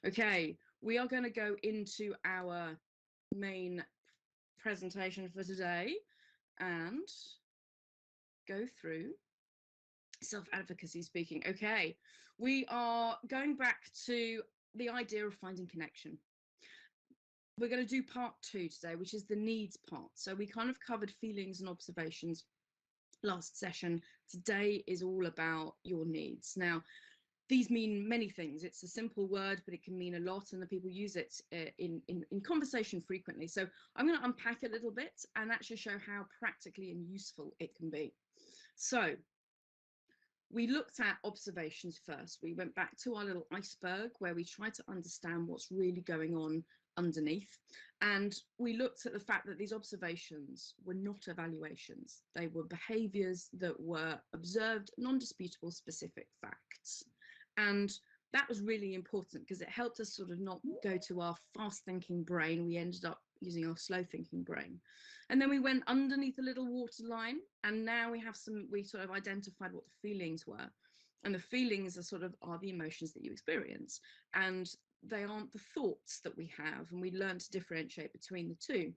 Okay, we are going to go into our main presentation for today and go through self-advocacy speaking. Okay, we are going back to the idea of finding connection. We're going to do part 2 today, which is the needs part. So we kind of covered feelings and observations last session. Today is all about your needs. Now, these mean many things. It's a simple word, but it can mean a lot, and the people use it in conversation frequently. So I'm going to unpack a little bit and actually show how practically and useful it can be. So we looked at observations first. We went back to our little iceberg where we tried to understand what's really going on underneath. And we looked at the fact that these observations were not evaluations. They were behaviors that were observed, non-disputable, specific facts. And that was really important because it helped us sort of not go to our fast thinking brain. We ended up using our slow thinking brain. And then we went underneath a little waterline, and now we sort of identified what the feelings were. And the feelings are the emotions that you experience. And they aren't the thoughts that we have. And we learned to differentiate between the two.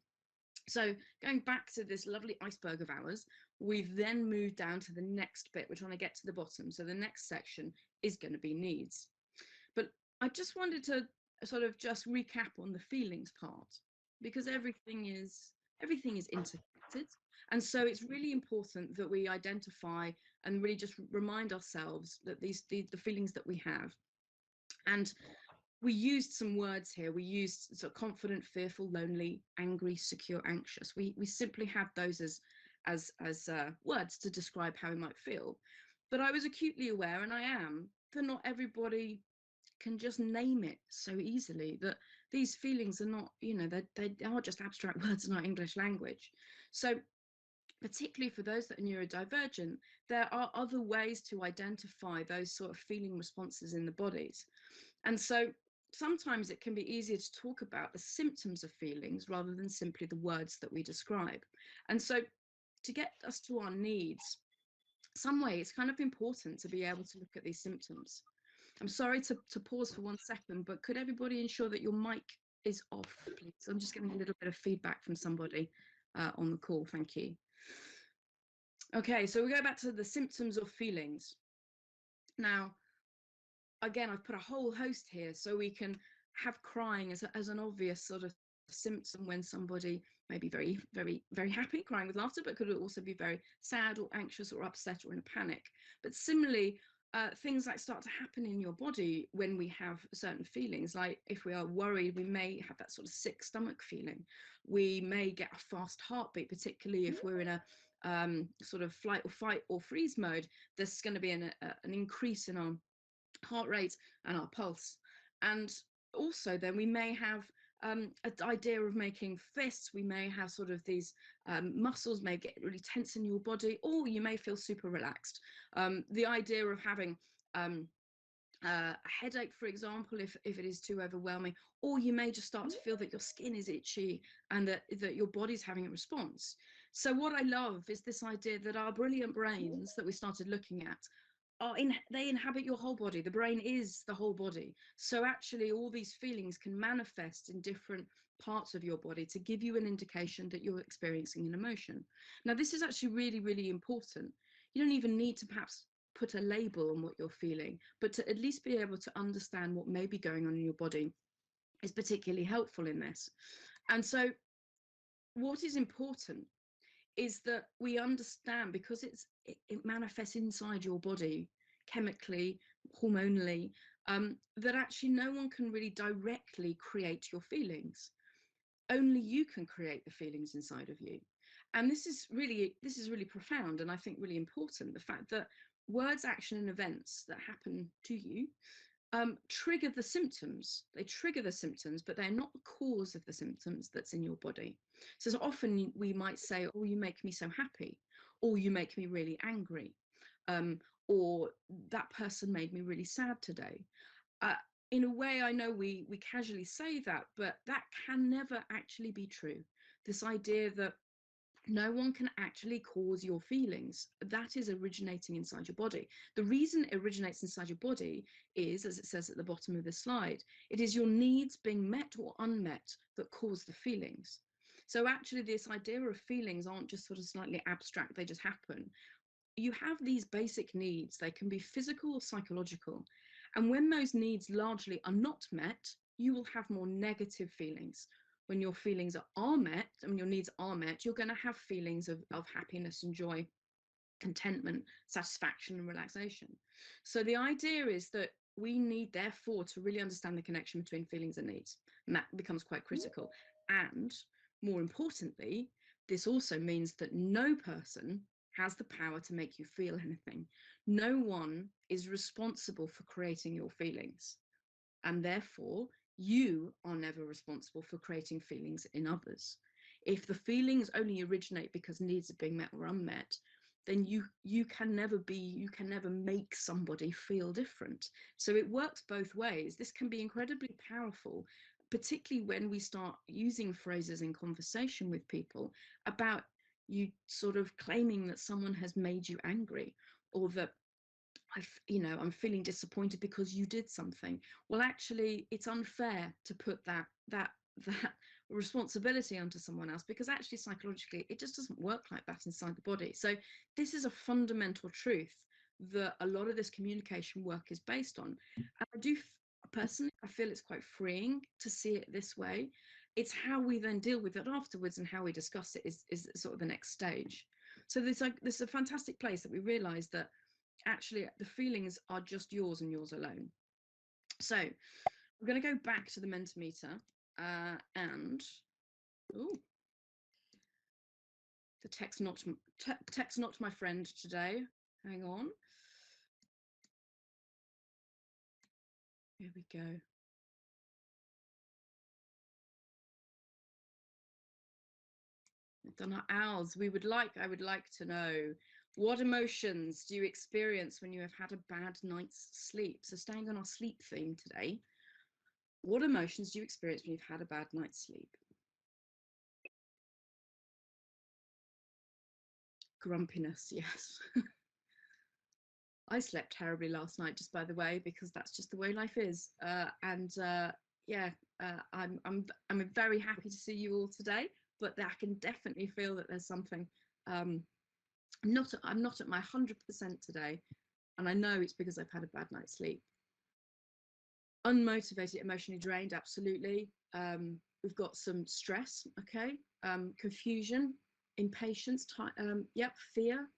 So going back to this lovely iceberg of ours, we've then moved down to the next bit. We're trying to get to the bottom. So the next section is going to be needs. But I just wanted to sort of just recap on the feelings part, because everything is interconnected. And so it's really important that we identify and really just remind ourselves that the feelings that we have. And we used some words here. We used sort of confident, fearful, lonely, angry, secure, anxious. We simply have those as words to describe how we might feel. But I was acutely aware, and I am, that not everybody can just name it so easily, that these feelings are not, they are just abstract words in our English language. So particularly for those that are neurodivergent, there are other ways to identify those sort of feeling responses in the bodies. And so sometimes it can be easier to talk about the symptoms of feelings rather than simply the words that we describe. And so to get us to our needs, some way it's kind of important to be able to look at these symptoms. I'm sorry to pause for 1 second, but could everybody ensure that your mic is off, please? I'm just getting a little bit of feedback from somebody on the call. Thank you. Okay, so we go back to the symptoms of feelings. Now, again, I've put a whole host here, so we can have crying as an obvious sort of symptom when somebody may be very, very, very happy, crying with laughter, but could also be very sad or anxious or upset or in a panic. But similarly, things like start to happen in your body when we have certain feelings. Like if we are worried, we may have that sort of sick stomach feeling. We may get a fast heartbeat, particularly if we're in a sort of flight or fight or freeze mode. There's going to be an increase in our heart rate and our pulse. And also then we may have an idea of making fists. We may have sort of these muscles may get really tense in your body, or you may feel super relaxed. The idea of having a headache, for example, if it is too overwhelming, or you may just start to feel that your skin is itchy and that your body's having a response. So what I love is this idea that our brilliant brains that we started looking at they inhabit your whole body. The brain is the whole body. So actually all these feelings can manifest in different parts of your body to give you an indication that you're experiencing an emotion. Now, this is actually really, really important. You don't even need to perhaps put a label on what you're feeling, but to at least be able to understand what may be going on in your body is particularly helpful in this. And so what is important is that we understand, because it manifests inside your body chemically, hormonally, that actually no one can really directly create your feelings. Only you can create the feelings inside of you. And this is really profound, and I think really important, the fact that words, action, and events that happen to you trigger the symptoms. They trigger the symptoms, but they're not the cause of the symptoms that's in your body. So often we might say, oh, you make me so happy, or you make me really angry, or that person made me really sad today. In a way, I know we casually say that, but that can never actually be true. This idea that No one can actually cause your feelings. That is originating inside your body. The reason it originates inside your body is, as it says at the bottom of the slide, it is your needs being met or unmet that cause the feelings. So actually this idea of feelings aren't just sort of slightly abstract, they just happen. You have these basic needs, they can be physical or psychological. And when those needs largely are not met, you will have more negative feelings. When your feelings are met, and when your needs are met, you're going to have feelings of happiness and joy, contentment, satisfaction, and relaxation. So the idea is that we need, therefore, to really understand the connection between feelings and needs. And that becomes quite critical. And more importantly, this also means that no person has the power to make you feel anything. No one is responsible for creating your feelings. And therefore, you are never responsible for creating feelings in others. If the feelings only originate because needs are being met or unmet, then you can never make somebody feel different. So it works both ways. This can be incredibly powerful, particularly when we start using phrases in conversation with people about you sort of claiming that someone has made you angry, or that I'm feeling disappointed because you did something. Well, actually, it's unfair to put that responsibility onto someone else, because actually psychologically it just doesn't work like that inside the body. So this is a fundamental truth that a lot of this communication work is based on. And I do personally, I feel it's quite freeing to see it this way. It's how we then deal with it afterwards, and how we discuss it is sort of the next stage. So this is a fantastic place that we realize that actually the feelings are just yours and yours alone. So we're going to go back to the Mentimeter, and oh, the text not my friend today. Hang on. Here we go. We've done our owls. I would like to know, what emotions do you experience when you have had a bad night's sleep? So staying on our sleep theme today, what emotions do you experience when you've had a bad night's sleep? Grumpiness, yes. I slept terribly last night, just by the way, because that's just the way life is. Yeah, I'm very happy to see you all today, but I can definitely feel that there's something. I'm not at my 100% today, and I know it's because I've had a bad night's sleep. Unmotivated, emotionally drained, absolutely. We've got some stress, okay, confusion, impatience, yep, fear.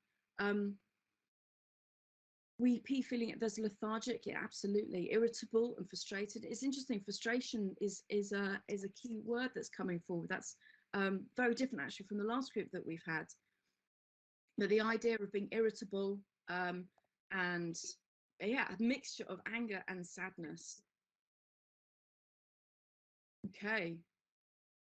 Weepy, feeling it, there's lethargic, yeah, absolutely. Irritable and frustrated. It's interesting, frustration is a key word that's coming forward. That's very different actually from the last group that we've had. But the idea of being irritable, and yeah, a mixture of anger and sadness. Okay,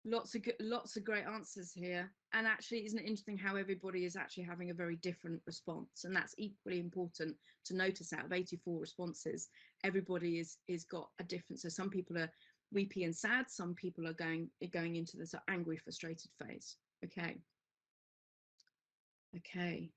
lots of great answers here. And actually, isn't it interesting how everybody is actually having a very different response? And that's equally important to notice. Out of 84 responses, everybody is got a difference. So some people are weepy and sad, some people are going into this angry, frustrated phase. Okay,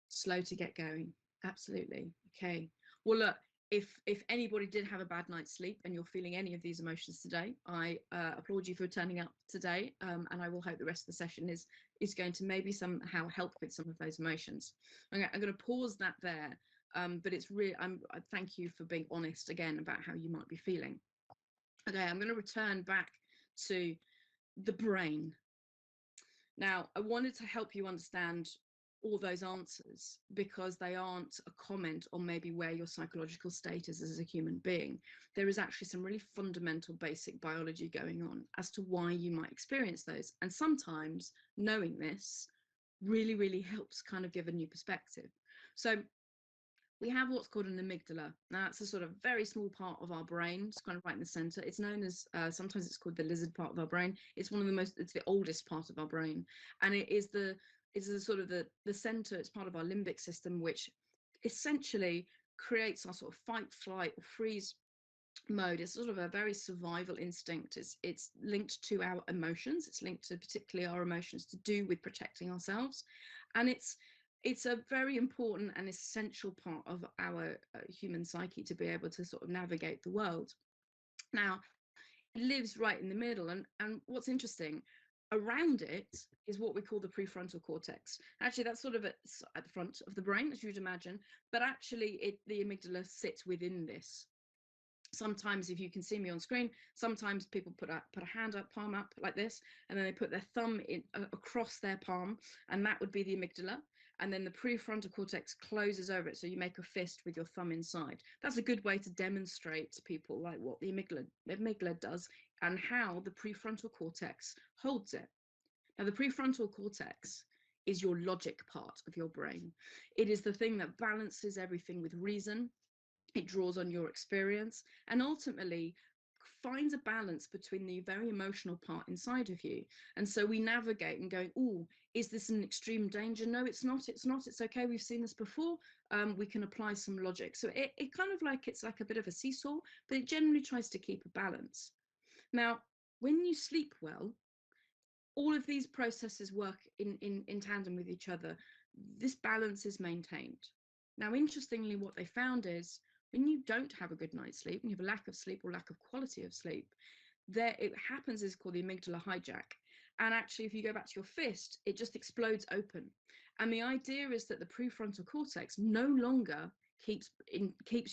slow to get going, absolutely. Okay, well, look, if anybody did have a bad night's sleep and you're feeling any of these emotions today, I applaud you for turning up today, and I will hope the rest of the session is going to maybe somehow help with some of those emotions. I'm going to pause that there, but it's really, I thank you for being honest again about how you might be feeling. Okay, I'm going to return back to the brain. Now, I wanted to help you understand all those answers because they aren't a comment on maybe where your psychological state is as a human being. There is actually some really fundamental basic biology going on as to why you might experience those. And sometimes knowing this really, really helps kind of give a new perspective. So we have what's called an amygdala. Now, it's a sort of very small part of our brain. It's kind of right in the center. It's known as, sometimes it's called the lizard part of our brain. It's it's the oldest part of our brain. And it's the sort of the center. It's part of our limbic system, which essentially creates our sort of fight, flight, or freeze mode is sort of a very survival instinct. It's linked to our emotions. It's linked to particularly our emotions to do with protecting ourselves, and it's a very important and essential part of our human psyche to be able to sort of navigate the world. Now, it lives right in the middle, and what's interesting, around it is what we call the prefrontal cortex. Actually, that's sort of at the front of the brain, as you'd imagine, but actually the amygdala sits within this. Sometimes, if you can see me on screen, sometimes people put a hand up, palm up like this, and then they put their thumb in across their palm, and that would be the amygdala. And then the prefrontal cortex closes over it, so you make a fist with your thumb inside. That's a good way to demonstrate to people like what the amygdala does and how the prefrontal cortex holds it. Now, the prefrontal cortex is your logic part of your brain. It is the thing that balances everything with reason. It draws on your experience and ultimately finds a balance between the very emotional part inside of you. And so we navigate and going, oh, is this an extreme danger? No, it's not. It's not. It's okay. We've seen this before. We can apply some logic. So it kind of like, it's like a bit of a seesaw, but it generally tries to keep a balance. Now, when you sleep well, all of these processes work in tandem with each other. This balance is maintained. Now, interestingly, what they found is when you don't have a good night's sleep, when you have a lack of sleep or lack of quality of sleep, there it happens is called the amygdala hijack. And actually, if you go back to your fist, it just explodes open. And the idea is that the prefrontal cortex no longer keeps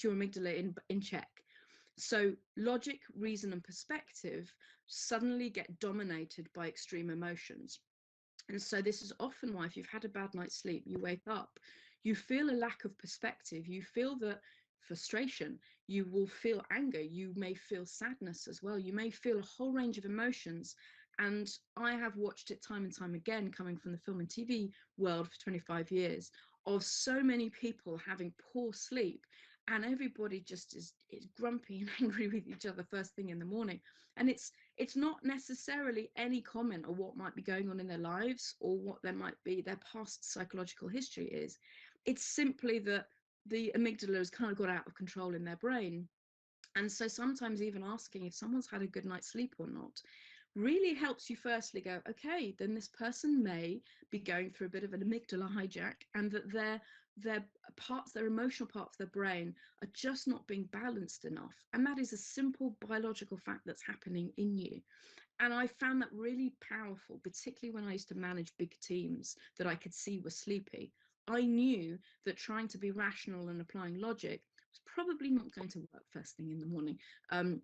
your amygdala in check. So logic, reason, and perspective suddenly get dominated by extreme emotions. And so this is often why, if you've had a bad night's sleep, you wake up, you feel a lack of perspective, you feel the frustration, you will feel anger, you may feel sadness as well, you may feel a whole range of emotions. And I have watched it time and time again, coming from the film and TV world for 25 years, of so many people having poor sleep, and everybody just is grumpy and angry with each other first thing in the morning. And it's not necessarily any comment on what might be going on in their lives or what there might be their past psychological history is. It's simply that the amygdala has kind of got out of control in their brain. And so sometimes even asking if someone's had a good night's sleep or not really helps you firstly go, okay, then this person may be going through a bit of an amygdala hijack, and that their emotional parts of their brain are just not being balanced enough. And that is a simple biological fact that's happening in you. And I found that really powerful, particularly when I used to manage big teams that I could see were sleepy. I knew that trying to be rational and applying logic was probably not going to work first thing in the morning, um,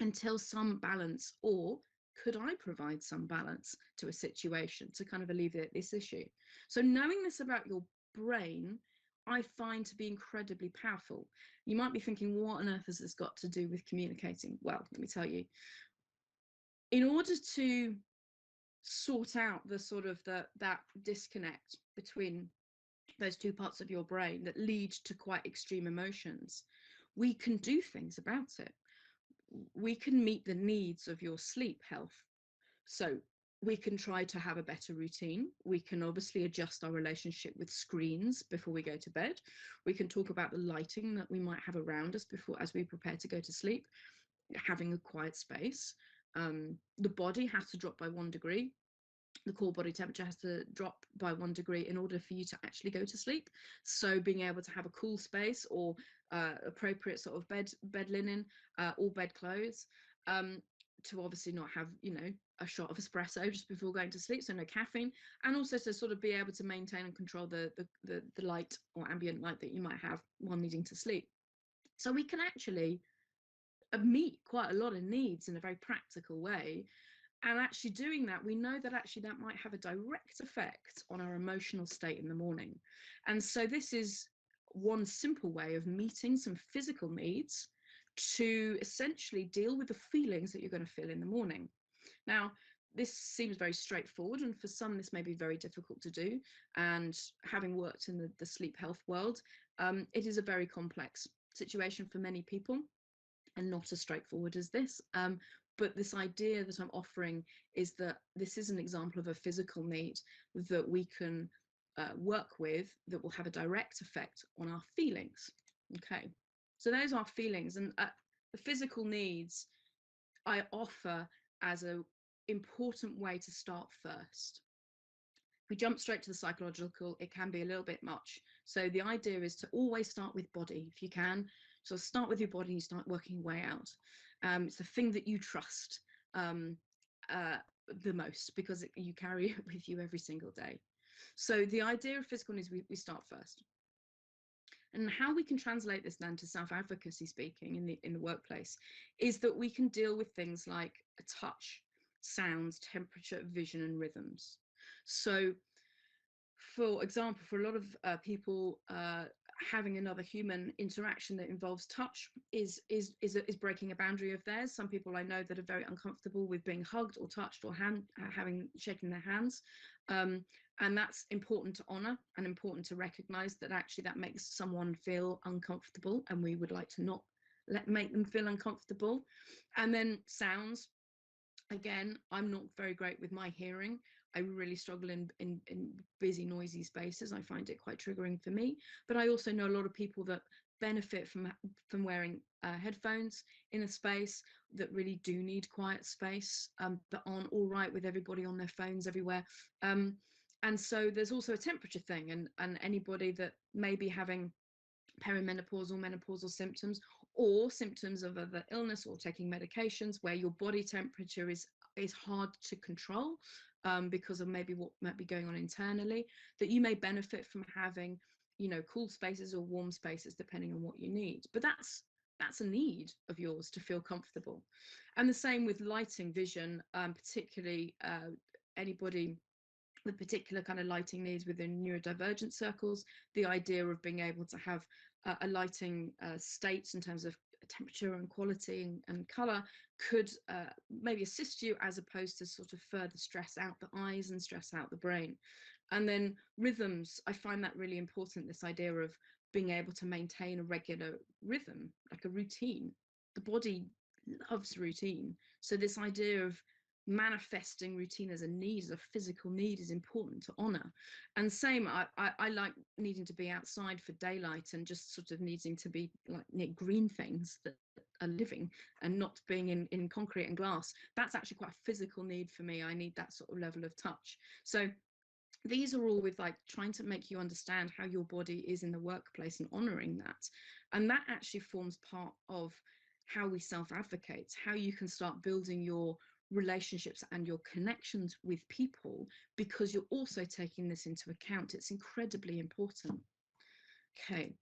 until some balance, or could I provide some balance to a situation to kind of alleviate this issue? So knowing this about your brain, I find to be incredibly powerful. You might be thinking, what on earth has this got to do with communicating? Well, let me tell you. In order to sort out the sort of that disconnect between those two parts of your brain that lead to quite extreme emotions, we can do things about it. We can meet the needs of your sleep health. So we can try to have a better routine. We can obviously adjust our relationship with screens before we go to bed. We can talk about the lighting that we might have around us before, as we prepare to go to sleep, having a quiet space. The body has to drop by 1 degree. The core body temperature has to drop by 1 degree in order for you to actually go to sleep. So being able to have a cool space, or appropriate sort of bed linen, or bed clothes, to obviously not have, a shot of espresso just before going to sleep, so no caffeine, and also to sort of be able to maintain and control the light or ambient light that you might have while needing to sleep. So we can actually meet quite a lot of needs in a very practical way. And actually doing that, we know that actually that might have a direct effect on our emotional state in the morning. And so this is one simple way of meeting some physical needs to essentially deal with the feelings that you're going to feel in the morning. Now, this seems very straightforward, and for some this may be very difficult to do. And having worked in the sleep health world, it is a very complex situation for many people, and not as straightforward as this. But this idea that I'm offering is that this is an example of a physical need that we can work with, that will have a direct effect on our feelings. Okay, so those are feelings. And the physical needs I offer as an important way to start first. If we jump straight to the psychological, it can be a little bit much. So the idea is to always start with body, if you can. So start with your body and you start working your way out. It's the thing that you trust um, the most, because you carry it with you every single day. So the idea of physical needs, we start first. And how we can translate this then to self-advocacy speaking in the workplace is that we can deal with things like touch, sounds, temperature, vision, and rhythms. So, for example, for a lot of people, having another human interaction that involves touch is breaking a boundary of theirs. Some people I know that are very uncomfortable with being hugged or touched or shaking their hands, and that's important to honor and important to recognize that actually that makes someone feel uncomfortable, and we would like to not make them feel uncomfortable. And then sounds. Again, I'm not very great with my hearing. I really struggle in busy, noisy spaces. I find it quite triggering for me. But I also know a lot of people that benefit from wearing headphones in a space, that really do need quiet space, that aren't all right with everybody on their phones everywhere. And so there's also a temperature thing, and anybody that may be having perimenopausal, menopausal symptoms, or symptoms of other illness or taking medications where your body temperature is hard to control, because of maybe what might be going on internally, that you may benefit from having, cool spaces or warm spaces depending on what you need. But that's a need of yours to feel comfortable. And the same with lighting, vision, particularly anybody with particular kind of lighting needs within neurodivergent circles. The idea of being able to have a lighting state in terms of temperature and quality and color could maybe assist you, as opposed to sort of further stress out the eyes and stress out the brain. And then rhythms, I find that really important, this idea of being able to maintain a regular rhythm, like a routine. The body loves routine. So this idea of manifesting routine as a need, as a physical need, is important to honor. And same, I like needing to be outside for daylight, and just sort of needing to be like near green things that are living, and not being in concrete and glass. That's actually quite a physical need for me. I need that sort of level of touch. So these are all with like trying to make you understand how your body is in the workplace and honoring that. And that actually forms part of how we self-advocate, how you can start building your relationships and your connections with people, because you're also taking this into account. It's incredibly important. Okay,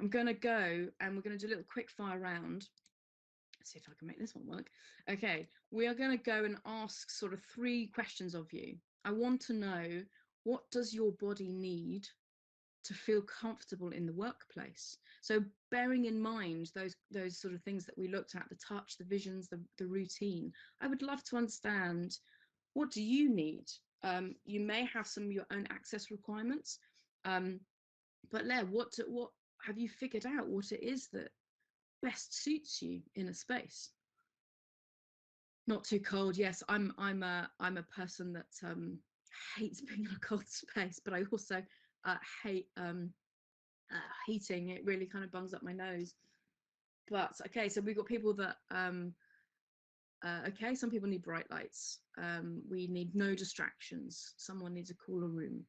I'm going to go and we're going to do a little quick fire round. Let's see if I can make this one work. Okay, we are going to go and ask sort of 3 questions of you. I want to know, what does your body need to feel comfortable in the workplace? So bearing in mind those sort of things that we looked at, the touch, the visions, the routine, I would love to understand, what do you need? You may have some of your own access requirements, but Leah, what have you figured out what it is that best suits you in a space? Not too cold. Yes, I'm a person that hates being in a cold space, but I also hate heating. It really kind of bungs up my nose. But okay, so we've got people that okay, some people need bright lights. We need no distractions. Someone needs a cooler room.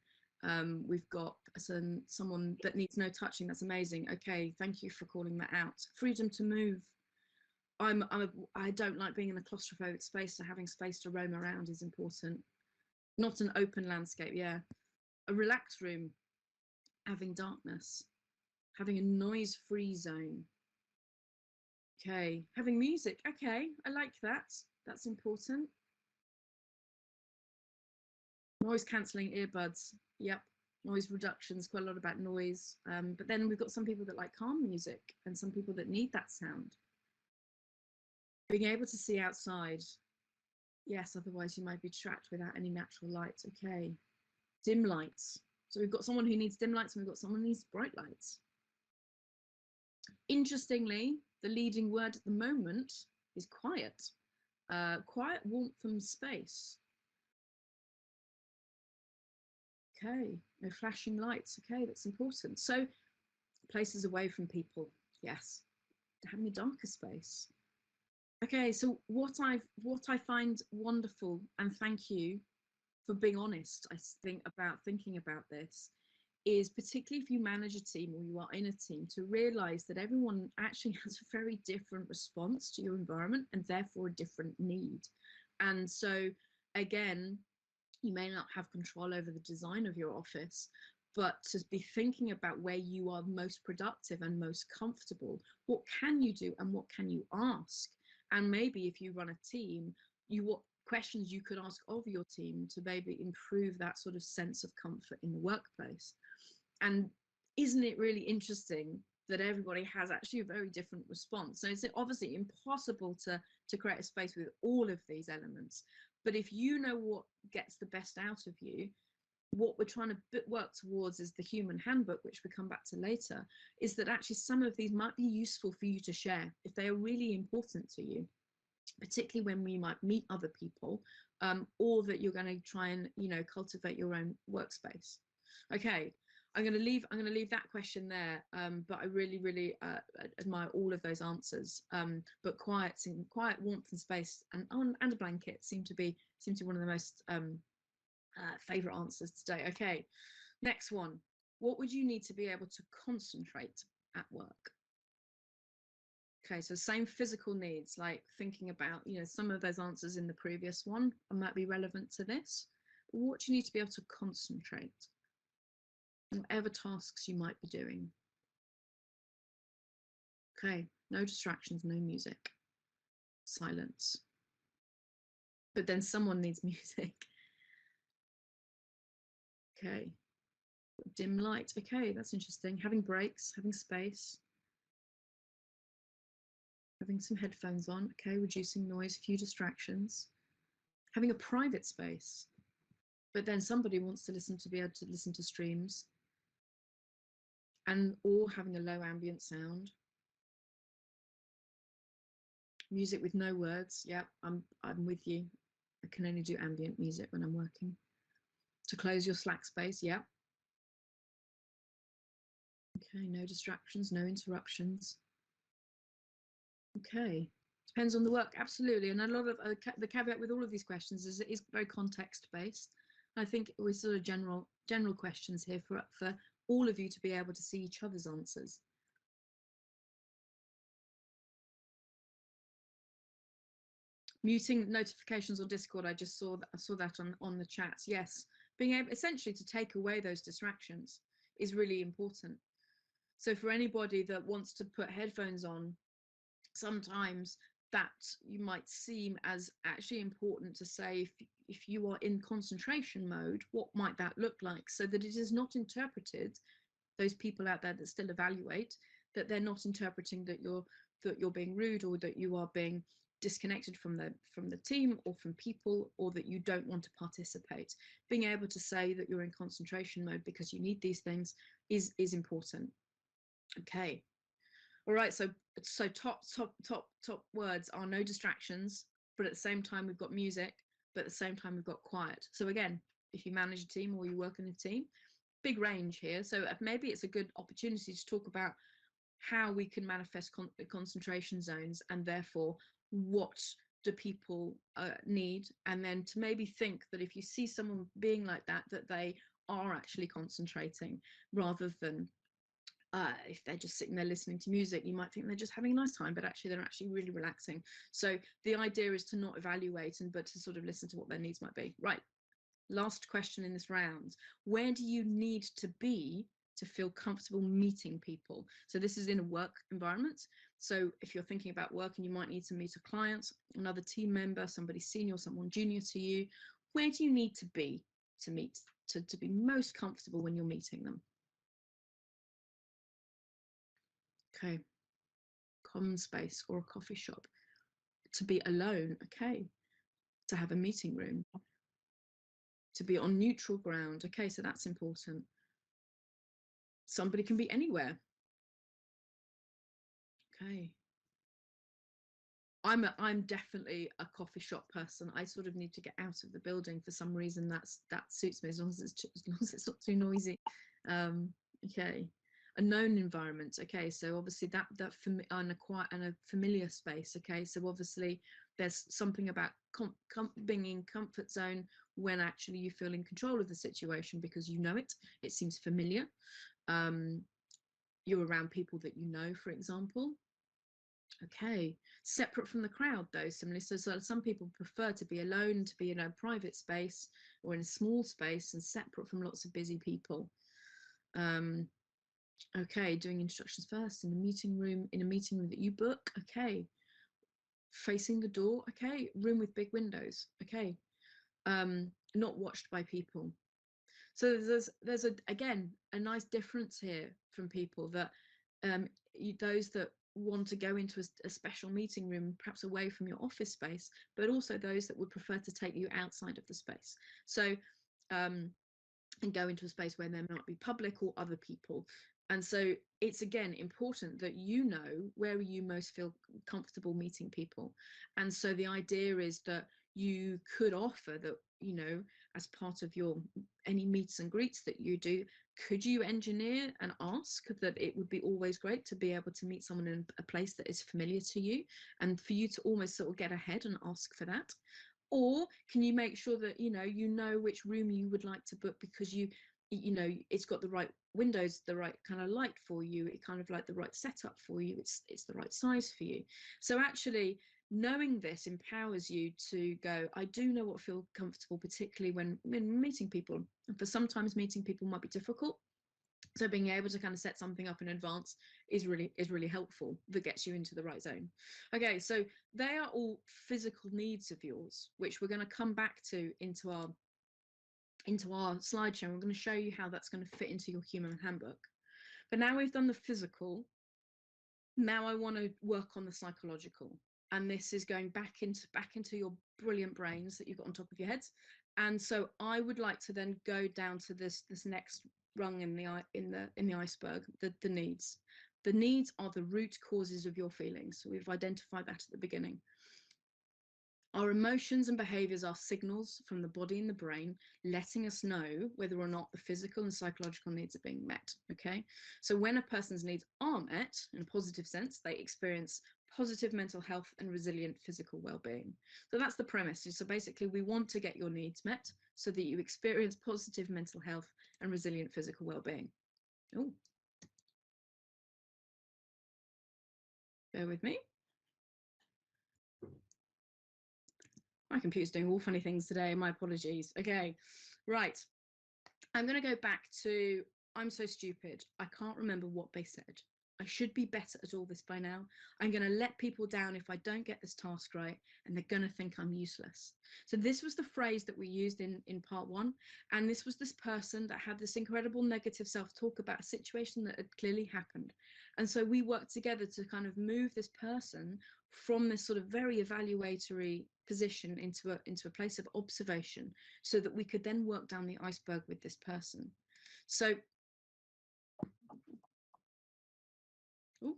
We've got someone that needs no touching. That's amazing. Okay, thank you for calling that out. Freedom to move. I don't like being in a claustrophobic space, so having space to roam around is important. Not an open landscape. Yeah, a relaxed room, having darkness, having a noise-free zone. Okay, having music. Okay, I like that. That's important. Noise cancelling earbuds. Yep. Noise reductions, quite a lot about noise. But then we've got some people that like calm music, and some people that need that sound. Being able to see outside. Yes, otherwise you might be trapped without any natural light. Okay. Dim lights. So we've got someone who needs dim lights, and we've got someone who needs bright lights. Interestingly, the leading word at the moment is quiet. Quiet, warmth, and space. Okay, no flashing lights. Okay, that's important. So places away from people. Yes. having a darker space. Okay, so what I find wonderful, and thank you for being honest, I think, about thinking about this, is particularly if you manage a team or you are in a team, to realize that everyone actually has a very different response to your environment and therefore a different need. And so again, you may not have control over the design of your office, but to be thinking about where you are most productive and most comfortable. What can you do and what can you ask? And maybe if you run a team, what questions you could ask of your team to maybe improve that sort of sense of comfort in the workplace. And isn't it really interesting that everybody has actually a very different response? So it's obviously impossible to create a space with all of these elements. But if you know what gets the best out of you, what we're trying to work towards is the human handbook, which we come back to later, is that actually some of these might be useful for you to share if they are really important to you, particularly when we might meet other people, or that you're going to try and, you know, cultivate your own workspace. Okay, I'm going to leave that question there, but I really admire all of those answers. But quiet, warmth and space, and a blanket seem to be one of the most favorite answers today. Okay, next one. What would you need to be able to concentrate at work? Okay, so same physical needs, like thinking about, you know, some of those answers in the previous one might be relevant to this. But what do you need to be able to concentrate? Whatever tasks you might be doing. Okay, no distractions, no music, silence. But then someone needs music. Okay, dim light. Okay, that's interesting. Having breaks, having space, having some headphones on. Okay, reducing noise, few distractions. Having a private space. But then somebody wants to be able to listen to streams, and or having a low ambient sound. Music with no words. Yeah, I'm with you. I can only do ambient music when I'm working. To close your Slack space. Yeah. Okay, no distractions, no interruptions. Okay, depends on the work, absolutely. And a lot of the caveat with all of these questions is it is very context based. I think we're sort of general questions here for all of you to be able to see each other's answers. Muting notifications or Discord, I just saw that on the chats. Yes, being able essentially to take away those distractions is really important. So for anybody that wants to put headphones on, sometimes that you might seem as actually important to say, if you are in concentration mode, what might that look like, so that it is not interpreted, those people out there that still evaluate, that they're not interpreting that you're being rude, or that you are being disconnected from the team or from people, or that you don't want to participate. Being able to say that you're in concentration mode because you need these things is important. Okay. All right, so top words are no distractions, but at the same time we've got music, but at the same time we've got quiet. So again, if you manage a team or you work in a team, big range here. So maybe it's a good opportunity to talk about how we can manifest concentration zones, and therefore what do people need, and then to maybe think that if you see someone being like that, that they are actually concentrating, rather than if they're just sitting there listening to music, you might think they're just having a nice time, but actually they're actually really relaxing. So the idea is to not evaluate, but to sort of listen to what their needs might be. Right, last question in this round. Where do you need to be to feel comfortable meeting people? So this is in a work environment. So if you're thinking about work and you might need to meet a client, another team member, somebody senior, someone junior to you, where do you need to be to be most comfortable when you're meeting them? Okay, common space or a coffee shop. To be alone, okay. To have a meeting room. To be on neutral ground, okay, so that's important. Somebody can be anywhere. Okay. I'm definitely a coffee shop person. I sort of need to get out of the building for some reason. That suits me, as long as it's not too noisy. Okay. a known environment. Okay, so obviously and a familiar space. Okay, so obviously there's something about being in comfort zone when actually you feel in control of the situation because you know it seems familiar. You're around people that you know, for example. Okay, separate from the crowd though, similarly. So some people prefer to be alone, to be in a private space or in a small space and separate from lots of busy people. Okay, doing instructions first in a meeting room that you book. Okay, facing the door. Okay, room with big windows. Okay, not watched by people. So there's again a nice difference here from people that those that want to go into a special meeting room, perhaps away from your office space, but also those that would prefer to take you outside of the space. So and go into a space where there might be public or other people. And so it's again important that you know where you most feel comfortable meeting people. And so the idea is that you could offer that, you know, as part of your any meets and greets that you do, could you engineer and ask that it would be always great to be able to meet someone in a place that is familiar to you, and for you to almost sort of get ahead and ask for that? Or can you make sure that you know which room you would like to book because you know it's got the right windows, the right kind of light for you, it kind of like the right setup for you, it's the right size for you. So actually knowing this empowers you to go, I do know what feel comfortable, particularly when meeting people. And for sometimes meeting people might be difficult, so being able to kind of set something up in advance is really helpful. That gets you into the right zone. Okay, so they are all physical needs of yours, which we're going to come back to into our slideshow. We're going to show you how that's going to fit into your human handbook. But now we've done the physical, now I want to work on the psychological, and this is going back into your brilliant brains that you've got on top of your heads. And so I would like to then go down to this next rung in the iceberg, the needs. The needs are the root causes of your feelings. So we've identified that at the beginning. Our emotions and behaviors are signals from the body and the brain letting us know whether or not the physical and psychological needs are being met. Okay, so when a person's needs are met in a positive sense, they experience positive mental health and resilient physical well-being. So that's the premise. So basically we want to get your needs met so that you experience positive mental health and resilient physical well-being. Oh, bear with me. My computer's doing all funny things today. My apologies. Okay, right. I'm going to go back to, I'm so stupid. I can't remember what they said. I should be better at all this by now. I'm going to let people down if I don't get this task right, and they're going to think I'm useless. So this was the phrase that we used in part one. And this was this person that had this incredible negative self-talk about a situation that had clearly happened. And so we worked together to kind of move this person from this sort of very evaluatory position into a place of observation, so that we could then work down the iceberg with this person. So ooh,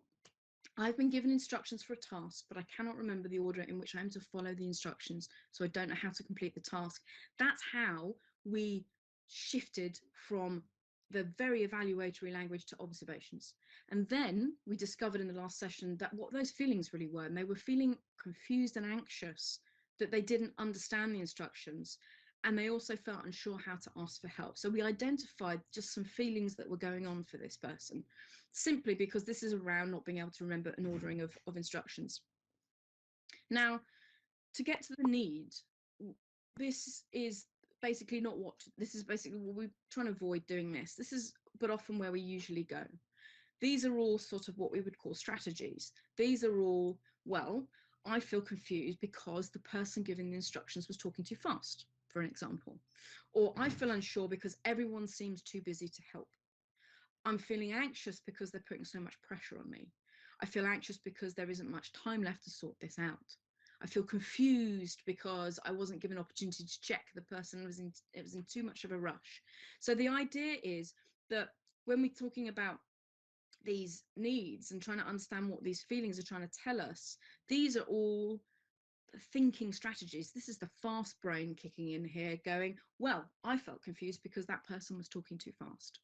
I've been given instructions for a task, but I cannot remember the order in which I am to follow the instructions, so I don't know how to complete the task. That's how we shifted from the very evaluatory language to observations. And then we discovered in the last session that what those feelings really were, and they were feeling confused and anxious, that they didn't understand the instructions, and they also felt unsure how to ask for help. So we identified just some feelings that were going on for this person, simply because this is around not being able to remember an ordering of instructions. Now, to get to the need, this is basically what we're trying to avoid doing this. This is but often where we usually go. These are all sort of what we would call strategies. These are all, well, I feel confused because the person giving the instructions was talking too fast, for an example. Or I feel unsure because everyone seems too busy to help. I'm feeling anxious because they're putting so much pressure on me. I feel anxious because there isn't much time left to sort this out. I feel confused because I wasn't given an opportunity to check. The person was in too much of a rush. So the idea is that when we're talking about these needs and trying to understand what these feelings are trying to tell us, these are all thinking strategies. This is the fast brain kicking in here, going, well, I felt confused because that person was talking too fast.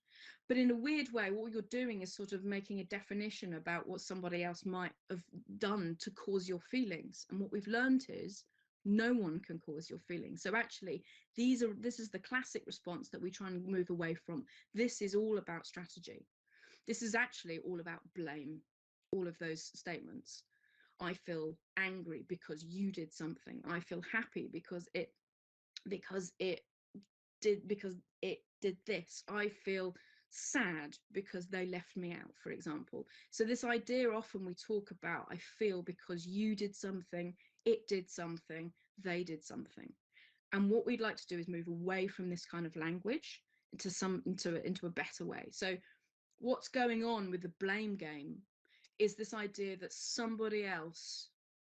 But in a weird way, what you're doing is sort of making a definition about what somebody else might have done to cause your feelings. And what we've learned is no one can cause your feelings. So actually, this is the classic response that we try and move away from. This is all about strategy. This is actually all about blame, all of those statements. I feel angry because you did something. I feel happy because it did this. I feel sad because they left me out, for example. So this idea, often we talk about, I feel because you did something, it did something, they did something. And what we'd like to do is move away from this kind of language into a better way. So what's going on with the blame game is this idea that somebody else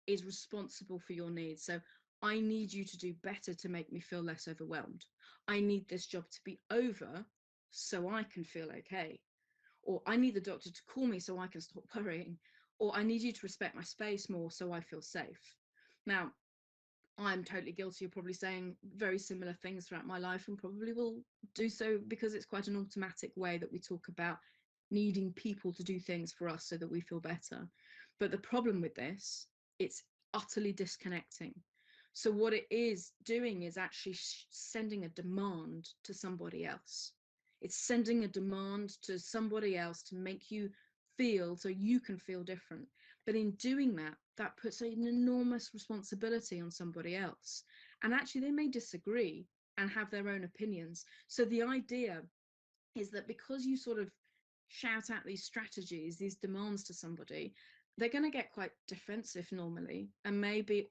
is responsible for your needs. So I need you to do better to make me feel less overwhelmed. I need this job to be over so I can feel okay. Or I need the doctor to call me so I can stop worrying. Or I need you to respect my space more so I feel safe. Now, I'm totally guilty of probably saying very similar things throughout my life, and probably will do so because it's quite an automatic way that we talk about needing people to do things for us so that we feel better. But the problem with this, it's utterly disconnecting. So what it is doing is actually sending a demand to somebody else. It's sending a demand to somebody else to make you feel so you can feel different. But in doing that, that puts an enormous responsibility on somebody else. And actually, they may disagree and have their own opinions. So the idea is that because you sort of shout out these strategies, these demands to somebody, they're going to get quite defensive normally, and maybe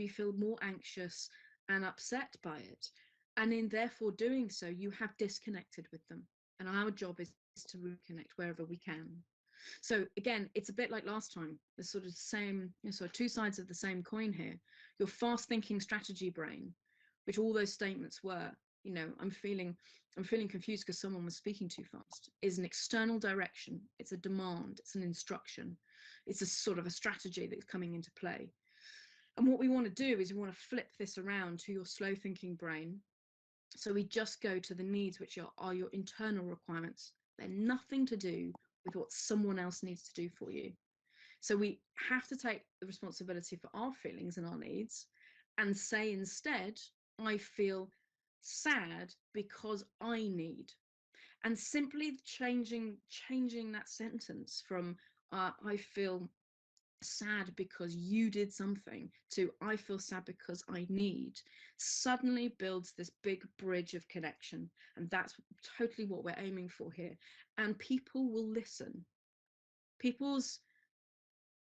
feel more anxious and upset by it. And in therefore doing so, you have disconnected with them. And our job is to reconnect wherever we can. So again, it's a bit like last time, the sort of same, sort of two sides of the same coin here. Your fast thinking strategy brain, which all those statements were, I'm feeling confused because someone was speaking too fast, is an external direction. It's a demand, it's an instruction. It's a sort of a strategy that's coming into play. And what we want to do is we want to flip this around to your slow thinking brain. So we just go to the needs, which are your internal requirements. They're nothing to do with what someone else needs to do for you. So we have to take the responsibility for our feelings and our needs and say instead, I feel sad because I need. And simply changing that sentence from I feel sad because you did something to I feel sad because I need, suddenly builds this big bridge of connection. And that's totally what we're aiming for here. And people will listen. People's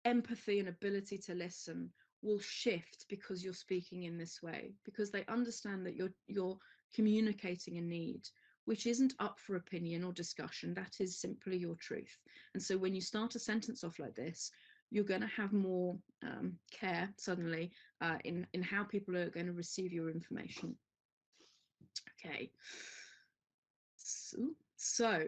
empathy and ability to listen will shift because you're speaking in this way, because they understand that you're communicating a need which isn't up for opinion or discussion. That is simply your truth. And so when you start a sentence off like this, you're going to have more care suddenly in how people are going to receive your information. Okay, so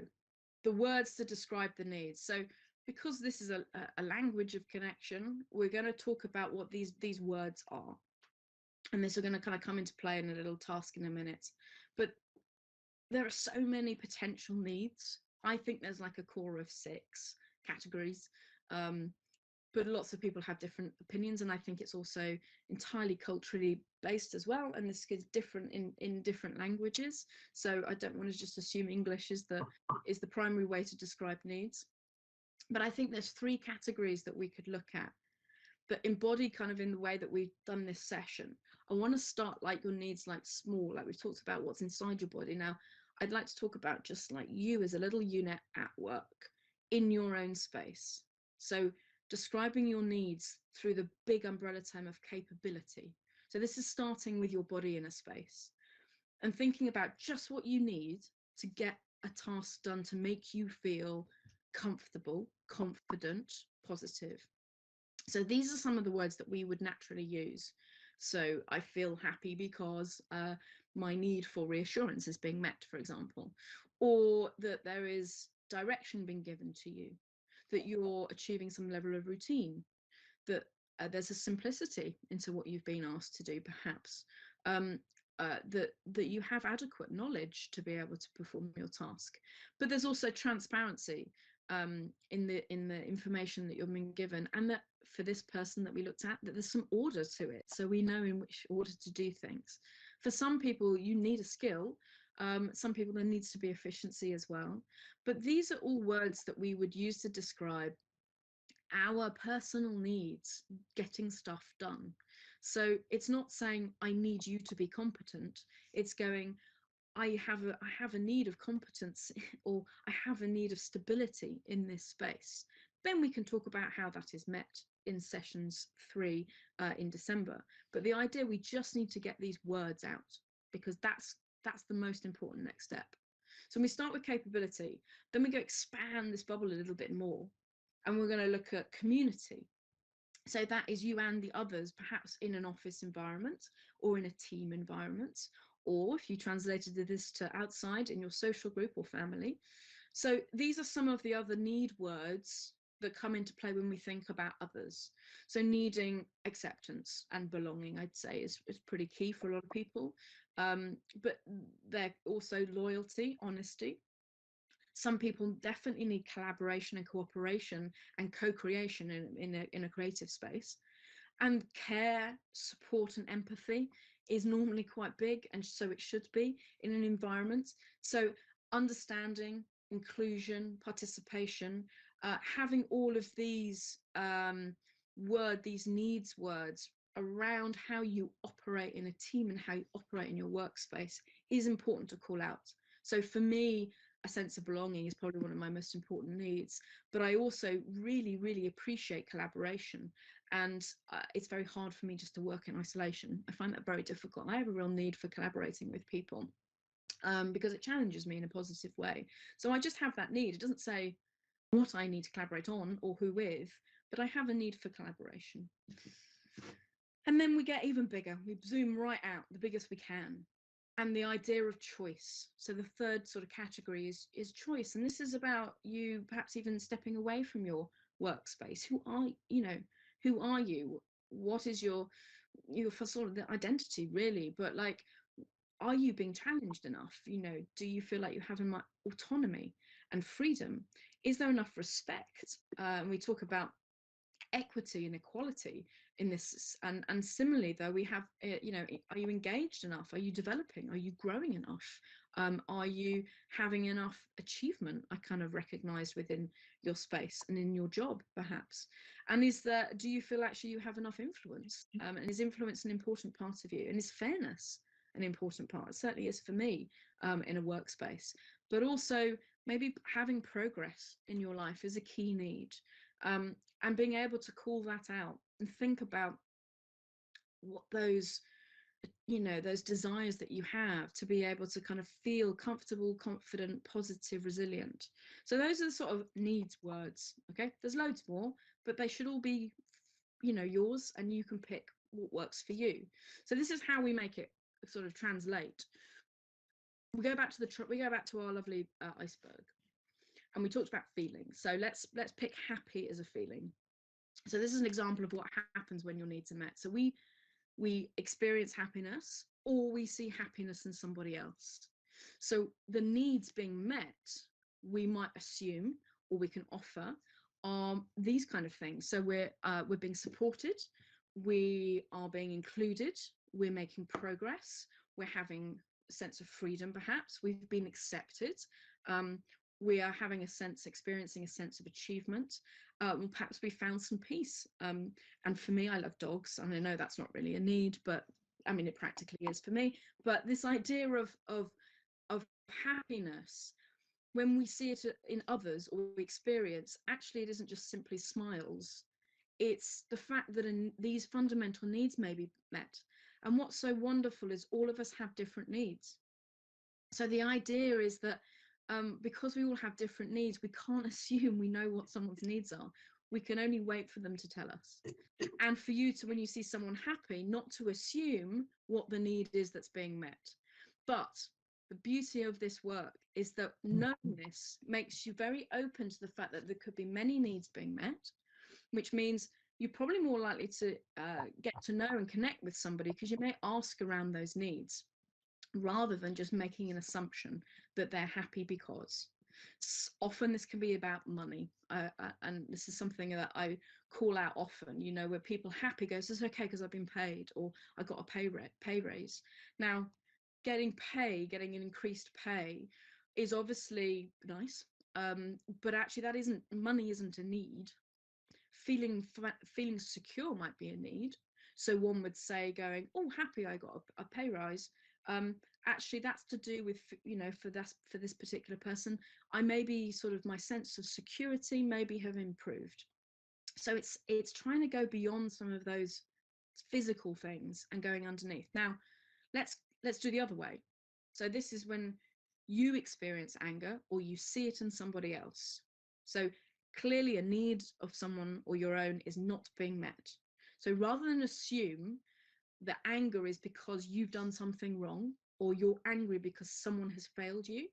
the words to describe the needs. So because this is a language of connection, we're going to talk about what these words are. And this are going to kind of come into play in a little task in a minute. But there are so many potential needs. I think there's like a core of 6 categories. But lots of people have different opinions, and I think it's also entirely culturally based as well, and this is different in different languages. So I don't want to just assume English is the primary way to describe needs. But I think there's 3 categories that we could look at that embody kind of in the way that we've done this session. I want to start like your needs, like small, like we've talked about what's inside your body. Now I'd like to talk about just like you as a little unit at work in your own space. So describing your needs through the big umbrella term of capability. So this is starting with your body in a space and thinking about just what you need to get a task done to make you feel comfortable, confident, positive. So these are some of the words that we would naturally use. So I feel happy because my need for reassurance is being met, for example, or that there is direction being given to you, that you're achieving some level of routine, that there's a simplicity into what you've been asked to do, perhaps. That you have adequate knowledge to be able to perform your task, but there's also transparency in the information that you're being given, and that for this person that we looked at, that there's some order to it, so we know in which order to do things. For some people, you need a skill. Some people, there needs to be efficiency as well. But these are all words that we would use to describe our personal needs, getting stuff done. So it's not saying I need you to be competent. It's going, I have a need of competence, or I have a need of stability in this space. Then we can talk about how that is met in sessions 3 in December. But the idea, we just need to get these words out, because that's the most important next step. So we start with capability, then we go expand this bubble a little bit more, and we're going to look at community. So that is you and the others, perhaps in an office environment or in a team environment, or if you translated this to outside in your social group or family. So these are some of the other need words that come into play when we think about others. So needing acceptance and belonging, I'd say, is pretty key for a lot of people. But they're also loyalty, honesty. Some people definitely need collaboration and cooperation and co-creation in a creative space. And care, support and empathy is normally quite big, and so it should be in an environment. So understanding, inclusion, participation, having all of these these needs words around how you operate in a team and how you operate in your workspace is important to call out. So for me, a sense of belonging is probably one of my most important needs, but I also really, really appreciate collaboration. And it's very hard for me just to work in isolation. I find that very difficult. I have a real need for collaborating with people because it challenges me in a positive way. So I just have that need. It doesn't say what I need to collaborate on or who with, but I have a need for collaboration. And then we get even bigger. We zoom right out, the biggest we can. And the idea of choice. So the third sort of category is choice. And this is about you perhaps even stepping away from your workspace. Who are you? What is your for sort of the identity, really? But like, are you being challenged enough? Do you feel like you have enough autonomy and freedom? Is there enough respect? And we talk about equity and equality in this, and similarly, though, we have are you engaged enough? Are you developing? Are you growing enough? Are you having enough achievement? I kind of recognized within your space and in your job, perhaps. And do you feel actually you have enough influence? And is influence an important part of you? And is fairness an important part? It certainly is for me in a workspace. But also maybe having progress in your life is a key need. And being able to call that out and think about what those desires that you have to be able to kind of feel comfortable, confident, positive, resilient. So those are the sort of needs words. Okay, there's loads more, but they should all be yours, and you can pick what works for you. So this is how we make it sort of translate. We go back to our lovely iceberg, and we talked about feelings. So let's pick happy as a feeling. So this is an example of what happens when your needs are met. So we experience happiness, or we see happiness in somebody else. So the needs being met, we might assume, or we can offer, these kind of things. So we're being supported, we are being included, we're making progress, we're having a sense of freedom, perhaps we've been accepted, we are experiencing a sense of achievement, perhaps we found some peace. And for me, I love dogs, and I know that's not really a need, but I mean, it practically is for me. But this idea of happiness, when we see it in others or we experience, actually, it isn't just simply smiles. It's the fact that these fundamental needs may be met. And what's so wonderful is all of us have different needs. So the idea is that because we all have different needs, we can't assume we know what someone's needs are. We can only wait for them to tell us. And for you to, when you see someone happy, not to assume what the need is that's being met. But the beauty of this work is that knowing this makes you very open to the fact that there could be many needs being met, which means you're probably more likely to get to know and connect with somebody because you may ask around those needs rather than just making an assumption that they're happy because. Often this can be about money, and this is something that I call out often, you know, where people happy goes, it's okay because I've been paid, or I got a pay raise. Now, getting an increased pay is obviously nice, but actually that isn't, money isn't a need. Feeling secure might be a need. So one would say going, oh, happy I got a pay rise. Actually that's to do with, you know, for this particular person, I maybe sort of my sense of security maybe have improved. So it's trying to go beyond some of those physical things and going underneath. Now let's do the other way. So this is when you experience anger or you see it in somebody else. So clearly a need of someone or your own is not being met. So rather than assume that anger is because you've done something wrong or you're angry because someone has failed you,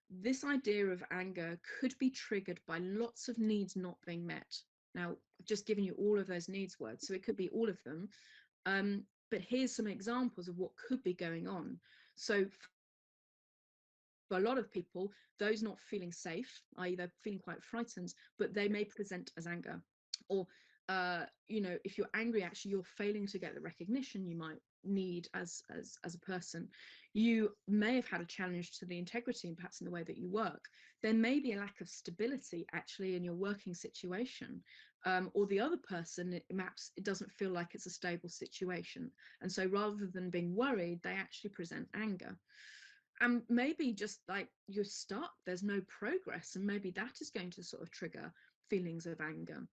this idea of anger could be triggered by lots of needs not being met. Now, I've just given you all of those needs words, so it could be all of them. But here's some examples of what could be going on. So for a lot of people, those not feeling safe, i.e. they're feeling quite frightened, but they may present as anger. Or, you know, if you're angry, actually you're failing to get the recognition you might need as a person. You may have had a challenge to the integrity and perhaps in the way that you work. There may be a lack of stability actually in your working situation, or the other person, it doesn't feel like it's a stable situation, and so rather than being worried, they actually present anger. And maybe just like you're stuck, there's no progress, and maybe that is going to sort of trigger feelings of anger.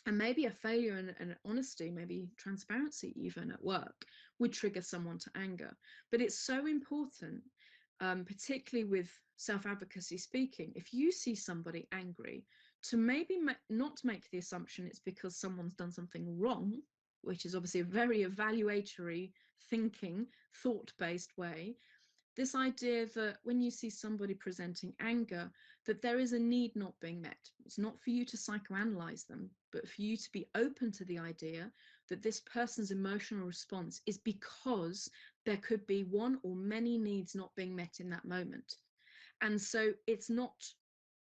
And maybe a failure and honesty, maybe transparency even at work, would trigger someone to anger. But it's so important, particularly with self-advocacy speaking, if you see somebody angry, to maybe not make the assumption it's because someone's done something wrong, which is obviously a very evaluatory thinking, thought-based way. This idea that when you see somebody presenting anger, that there is a need not being met. It's not for you to psychoanalyze them, but for you to be open to the idea that this person's emotional response is because there could be one or many needs not being met in that moment. And so it's not,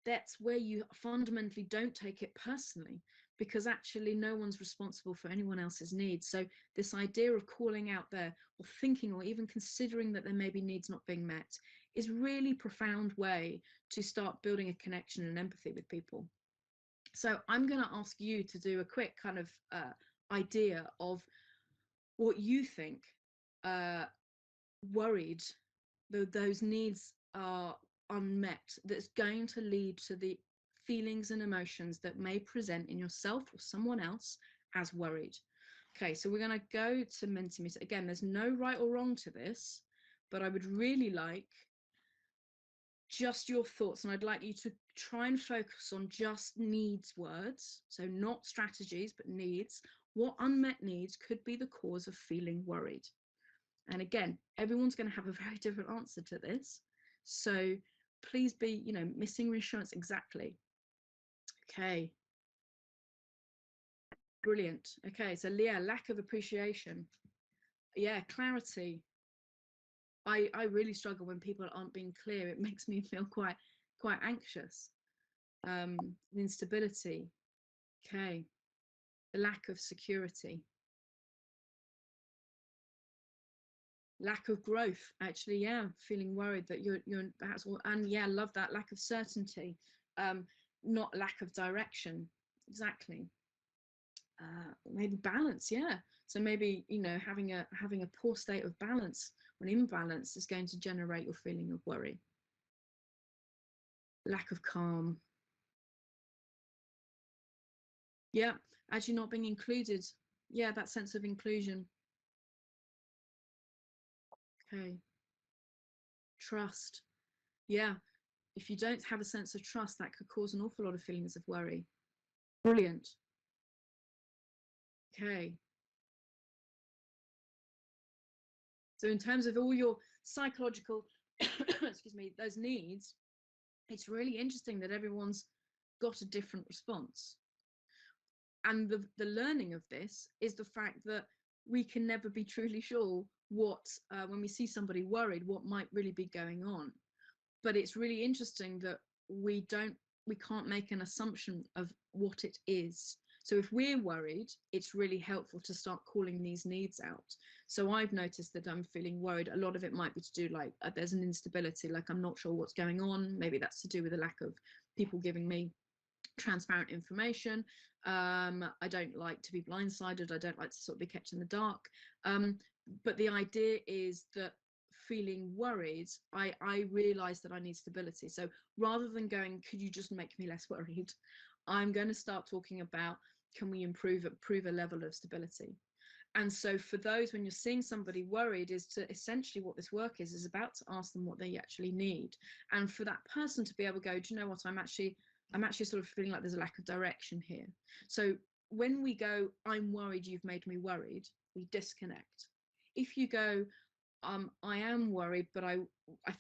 that's where you fundamentally don't take it personally, because actually no one's responsible for anyone else's needs. So this idea of calling out there or thinking or even considering that there may be needs not being met is really profound way to start building a connection and empathy with people. So I'm going to ask you to do a quick kind of idea of what you think worried those needs are unmet, that's going to lead to the feelings and emotions that may present in yourself or someone else as worried. Okay, so we're going to go to Mentimeter. Again, there's no right or wrong to this, but I would really like just your thoughts, and I'd like you to try and focus on just needs words, so not strategies but needs. What unmet needs could be the cause of feeling worried? And again, everyone's going to have a very different answer to this, so please be, you know, missing reassurance. Exactly. Okay, brilliant. Okay, so Leah, lack of appreciation. Yeah, clarity. I really struggle when people aren't being clear. It makes me feel quite anxious. Instability. Okay, the lack of security. Lack of growth, actually. Yeah, feeling worried that you're that's all. And yeah, love that. Lack of certainty, not lack of direction. Exactly. Maybe balance. Yeah, so maybe, you know, having a poor state of balance, or an imbalance, is going to generate your feeling of worry. Lack of calm. Yeah, actually not being included. Yeah, that sense of inclusion. Okay. Trust. Yeah, if you don't have a sense of trust, that could cause an awful lot of feelings of worry. Brilliant. Okay. So in terms of all your psychological, excuse me, those needs, it's really interesting that everyone's got a different response. And the learning of this is the fact that we can never be truly sure what, when we see somebody worried, what might really be going on. But it's really interesting that we can't make an assumption of what it is. So if we're worried, it's really helpful to start calling these needs out. So I've noticed that I'm feeling worried. A lot of it might be to do like there's an instability, like I'm not sure what's going on. Maybe that's to do with the lack of people giving me transparent information. I don't like to be blindsided. I don't like to sort of be kept in the dark. But the idea is that feeling worried, I realize that I need stability. So rather than going, could you just make me less worried, I'm going to start talking about, can we improve a level of stability? And so for those, when you're seeing somebody worried, is to essentially what this work is about to ask them what they actually need. And for that person to be able to go, do you know what, I'm actually sort of feeling like there's a lack of direction here. So when we go, I'm worried, you've made me worried, we disconnect. If you go, I am worried, but I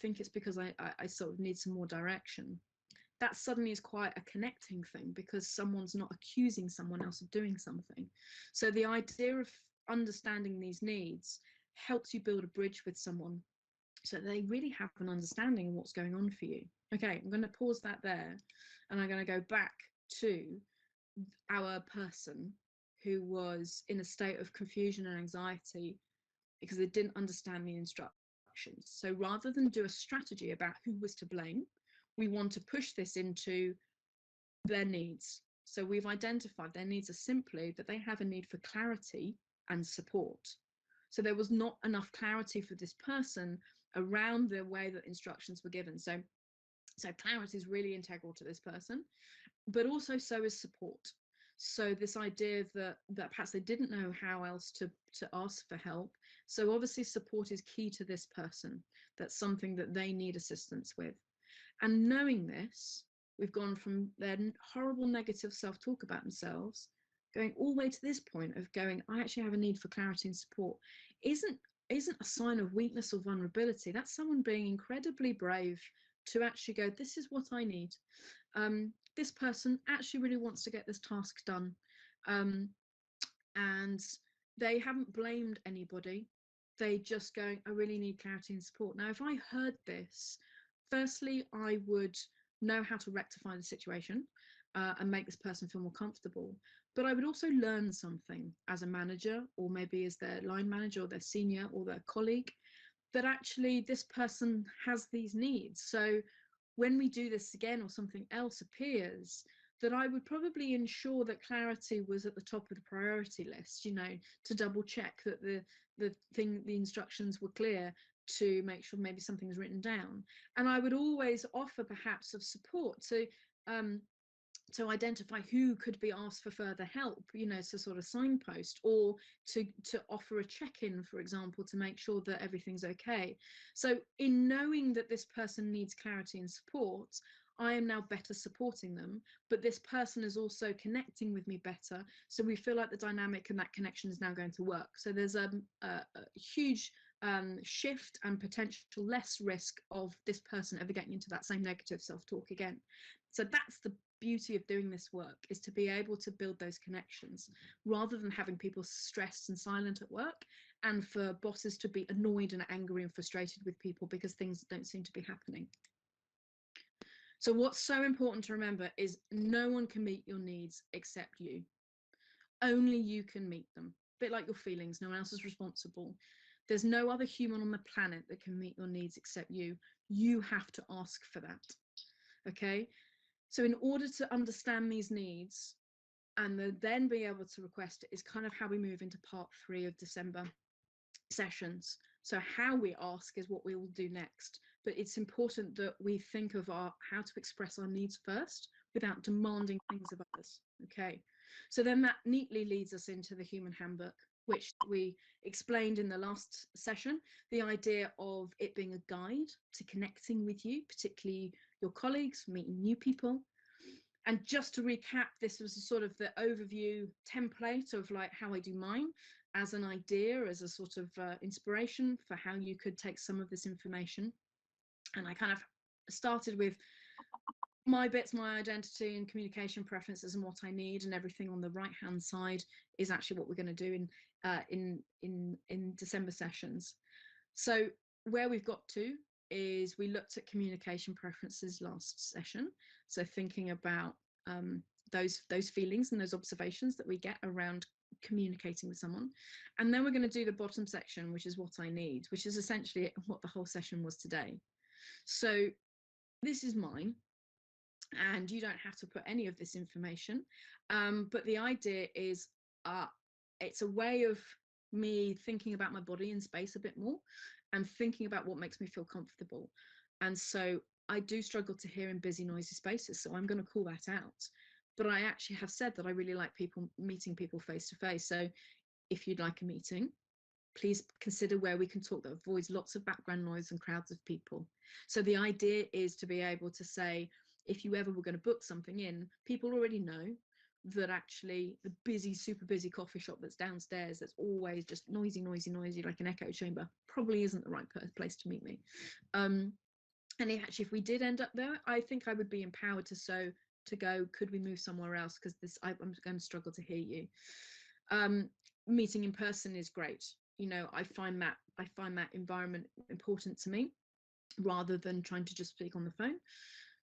think it's because I sort of need some more direction, that suddenly is quite a connecting thing, because someone's not accusing someone else of doing something. So the idea of understanding these needs helps you build a bridge with someone so they really have an understanding of what's going on for you. Okay, I'm going to pause that there, and I'm going to go back to our person who was in a state of confusion and anxiety because they didn't understand the instructions. So rather than do a strategy about who was to blame, we want to push this into their needs. So we've identified their needs are simply that they have a need for clarity and support. So there was not enough clarity for this person around the way that instructions were given. So clarity is really integral to this person, but also so is support. So this idea that perhaps they didn't know how else to ask for help. So obviously support is key to this person. That's something that they need assistance with. And knowing this, we've gone from their horrible negative self-talk about themselves, going all the way to this point of going, I actually have a need for clarity and support, isn't a sign of weakness or vulnerability. That's someone being incredibly brave to actually go, this is what I need. This person actually really wants to get this task done. And they haven't blamed anybody. They just going, I really need clarity and support. Now, if I heard this, firstly, I would know how to rectify the situation and make this person feel more comfortable. But I would also learn something as a manager, or maybe as their line manager or their senior or their colleague, that actually this person has these needs. So when we do this again or something else appears, that I would probably ensure that clarity was at the top of the priority list, you know, to double check that the instructions were clear, to make sure maybe something's written down. And I would always offer perhaps of support to identify who could be asked for further help, you know, to sort of signpost, or to offer a check-in, for example, to make sure that everything's okay. So in knowing that this person needs clarity and support, I am now better supporting them, but this person is also connecting with me better. So we feel like the dynamic and that connection is now going to work. So there's a huge shift and potential less risk of this person ever getting into that same negative self-talk again. So that's the beauty of doing this work, is to be able to build those connections rather than having people stressed and silent at work, and for bosses to be annoyed and angry and frustrated with people because things don't seem to be happening. So what's so important to remember is no one can meet your needs except you. Only you can meet them. A bit like your feelings, no one else is responsible. There's no other human on the planet that can meet your needs except you. You have to ask for that. Okay? So in order to understand these needs and then be able to request it is kind of how we move into part 3 of December sessions. So how we ask is what we will do next, but it's important that we think of how to express our needs first without demanding things of others. Okay, so then that neatly leads us into the human handbook, which we explained in the last session, the idea of it being a guide to connecting with you, particularly your colleagues, meeting new people. And just to recap, this was sort of the overview template of like how I do mine, as an idea, as a sort of inspiration for how you could take some of this information. And I kind of started with my bits, my identity and communication preferences and what I need, and everything on the right hand side is actually what we're going to do in December sessions. So where we've got to is we looked at communication preferences last session. So thinking about those feelings and those observations that we get around communicating with someone. And then we're going to do the bottom section, which is what I need, which is essentially what the whole session was today. So this is mine, and you don't have to put any of this information. But the idea is it's a way of me thinking about my body and space a bit more and thinking about what makes me feel comfortable. And so I do struggle to hear in busy, noisy spaces. So I'm going to call that out. But I actually have said that I really like meeting people face to face. So if you'd like a meeting, please consider where we can talk that avoids lots of background noise and crowds of people. So the idea is to be able to say, if you ever were going to book something in, people already know that actually the busy, super busy coffee shop that's downstairs, that's always just noisy, noisy, noisy, like an echo chamber, probably isn't the right place to meet me. And if we did end up there, I think I would be empowered to go, could we move somewhere else? Because I'm going to struggle to hear you. Meeting in person is great. You know, I find that environment important to me, rather than trying to just speak on the phone.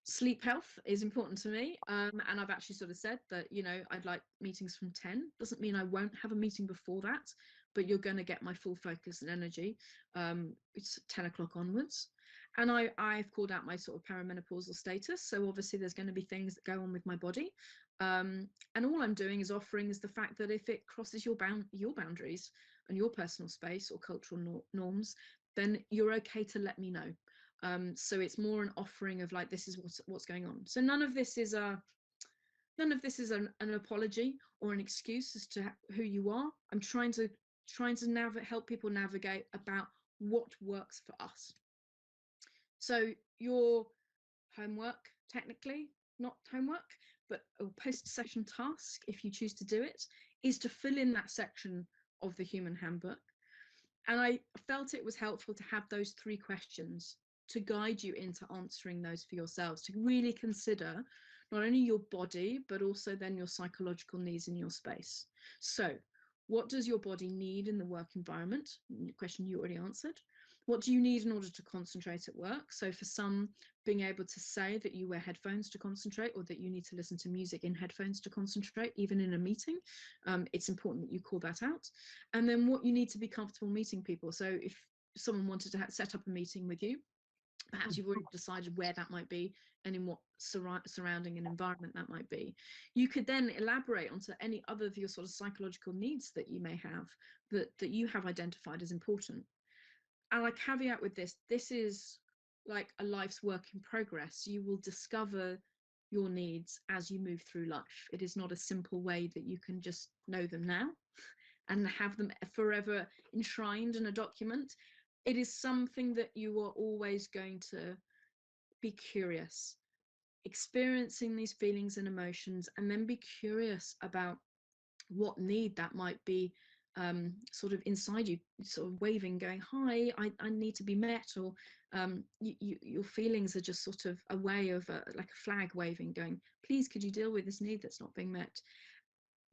Sleep health is important to me, and I've actually sort of said that, you know, I'd like meetings from 10. Doesn't mean I won't have a meeting before that, but you're going to get my full focus and energy. It's 10 o'clock onwards. And I've called out my sort of perimenopausal status, so obviously there's going to be things that go on with my body, and all I'm doing is offering is the fact that if it crosses your boundaries and your personal space or cultural norms, then you're okay to let me know. So it's more an offering of like, this is what's going on. So none of this is an apology or an excuse as to who you are. I'm trying to help people navigate about what works for us. So your homework, technically not homework, but a post-session task, if you choose to do it, is to fill in that section of the human handbook. And I felt it was helpful to have those 3 questions to guide you into answering those for yourselves, to really consider not only your body, but also then your psychological needs in your space. So what does your body need in the work environment? Question you already answered. What do you need in order to concentrate at work? So for some, being able to say that you wear headphones to concentrate, or that you need to listen to music in headphones to concentrate, even in a meeting, it's important that you call that out. And then what you need to be comfortable meeting people. So if someone wanted to set up a meeting with you, perhaps you've already decided where that might be and in what surrounding and environment that might be. You could then elaborate onto any other of your sort of psychological needs that you may have, that you have identified as important. And I caveat with this is like a life's work in progress. You will discover your needs as you move through life. It is not a simple way that you can just know them now and have them forever enshrined in a document. It is something that you are always going to be curious, experiencing these feelings and emotions, and then be curious about what need that might be sort of inside you, sort of waving, going, hi, I need to be met, or your feelings are just sort of a way of like a flag waving, going, please, could you deal with this need that's not being met?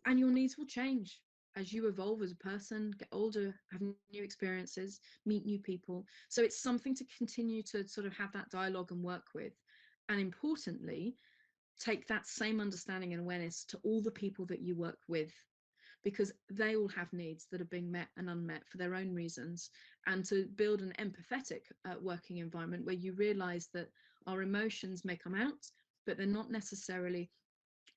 And your needs will change as you evolve as a person, get older, have new experiences, meet new people. So it's something to continue to sort of have that dialogue and work with. And importantly, take that same understanding and awareness to all the people that you work with, because they all have needs that are being met and unmet for their own reasons. And to build an empathetic working environment where you realize that our emotions may come out, but they're not necessarily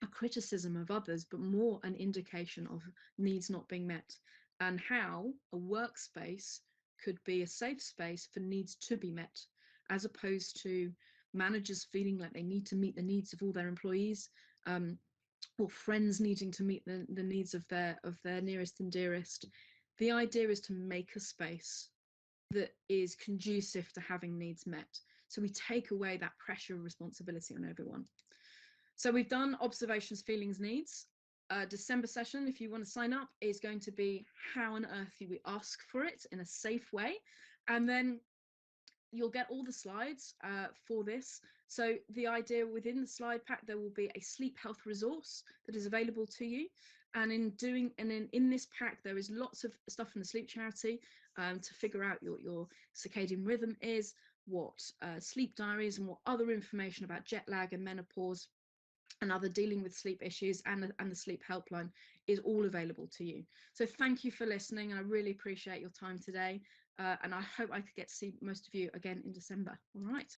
a criticism of others, but more an indication of needs not being met, and how a workspace could be a safe space for needs to be met, as opposed to managers feeling like they need to meet the needs of all their employees, or friends needing to meet the needs of their nearest and dearest. The idea is to make a space that is conducive to having needs met. So we take away that pressure of responsibility on everyone. So we've done observations, feelings, needs. December session, if you want to sign up, is going to be how on earth do we ask for it in a safe way. And then you'll get all the slides for this. So the idea within the slide pack, there will be a sleep health resource that is available to you. And in this pack, there is lots of stuff from the Sleep Charity to figure out your circadian rhythm is, what sleep diaries, and what other information about jet lag and menopause and other dealing with sleep issues, and the sleep helpline is all available to you. So thank you for listening, and I really appreciate your time today. And I hope I could get to see most of you again in December. All right.